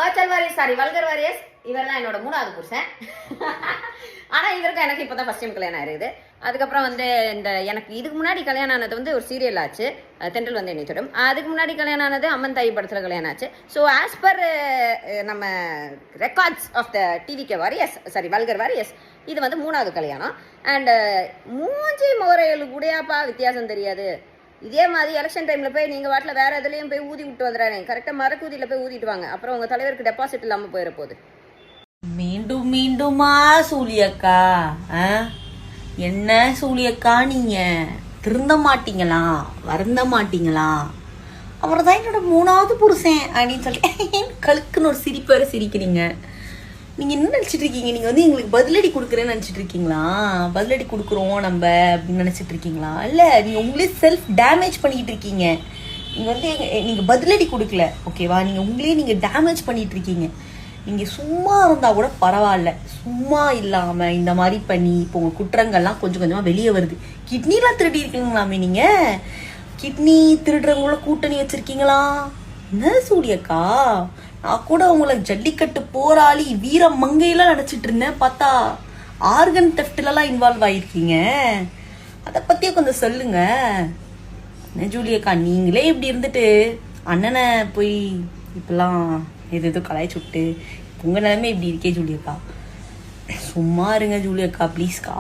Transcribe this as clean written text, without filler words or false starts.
Virtual warriors sorry vulgar warriors. இவர் தான் என்னோட 3வது புருஷன். ஆனா இவருக்கு எனக்கு இப்பதான் ஃபர்ஸ்ட் டைம் கல்யாணம் ஆயிருது. அதுக்கப்புறம் வந்து இந்த எனக்கு இதுக்கு முன்னாடி கல்யாணம் ஆனது வந்து ஒரு சீரியல் ஆச்சு, தென்றல் வந்து என்னை தொடும். அதுக்கு முன்னாடி கல்யாணம் ஆனது அம்மன் தாய் படத்துல கல்யாணம் ஆச்சு. ஸோ ஆஸ் பர் நம்ம records of the TVK warriors sorry vulgar warriors இது வந்து 3வது கல்யாணம். அண்ட் மூஞ்சி முறைகளுக்கு கூடயாப்பா வித்தியாசம் தெரியாது. இதே மாதிரி எலெக்ஷன் டைம்ல போய் நீங்க வாட்டில் வேற எதுலையும் போய் ஊதி விட்டு வந்துடுறாங்க. கரெக்டாக மரக்கூதியில் போய் ஊதிட்டு வாங்க, அப்புறம் உங்க தலைவருக்கு டெபாசிட் இல்லாமல் போயிட போகுது. மீண்டும் மீண்டுமா சூலியக்கா? என்ன சூலியக்கா நீங்க திருந்த மாட்டீங்களா, வருந்த மாட்டீங்களா? அவர் தான் என்னோட 3வது புருஷன் அப்படின்னு சொல்லி கழுக்குன்னு ஒரு சிரிப்பு சிரிக்கிறீங்க. நீங்க என்ன நினைச்சிட்டு இருக்கீங்க? நீங்க வந்து எங்களுக்கு பதிலடி கொடுக்குறேன்னு நினைச்சிட்டு இருக்கீங்களா? பதிலடி கொடுக்குறோம் நம்ம அப்படின்னு நினைச்சிட்டு இருக்கீங்களா? இல்ல, நீங்க உங்களே செல்ஃப் டேமேஜ் பண்ணிட்டு இருக்கீங்க. நீங்க வந்து நீங்க பதிலடி கொடுக்கல, ஓகேவா? நீங்க உங்களே நீங்க டேமேஜ் பண்ணிட்டு இருக்கீங்க. நீங்க சும்மா இருந்தா கூட பரவாயில்ல, சும்மா இல்லாம இந்த மாதிரி பண்ணி இப்போ உங்க குற்றங்கள்லாம் கொஞ்சம் கொஞ்சமா வெளியே வருது. கிட்னிலாம் திருடி இருக்கீங்களாமே நீங்க? கிட்னி திருடுறவங்கள கூட்டணி வச்சிருக்கீங்களா? என்ன சூலியக்கா, நான் கூட உங்களை ஜல்லிக்கட்டு போராளி வீர மங்கையெல்லாம் நினைச்சிட்டு இருந்தேன். பார்த்தா ஆர்கன் தெஃப்ட்லாம் இன்வால்வ் ஆயிருக்கீங்க. அதை பத்தியே கொஞ்சம் சொல்லுங்க. ஜூலியக்கா, நீங்களே இப்படி இருந்துட்டு அண்ணனை போய் இப்பெல்லாம் எது கலாய்ச்சி விட்டு உங்க நிலைமை இப்படி இருக்கே ஜூலியக்கா. சும்மா இருங்க ஜூலியக்கா, ப்ளீஸ்க்கா.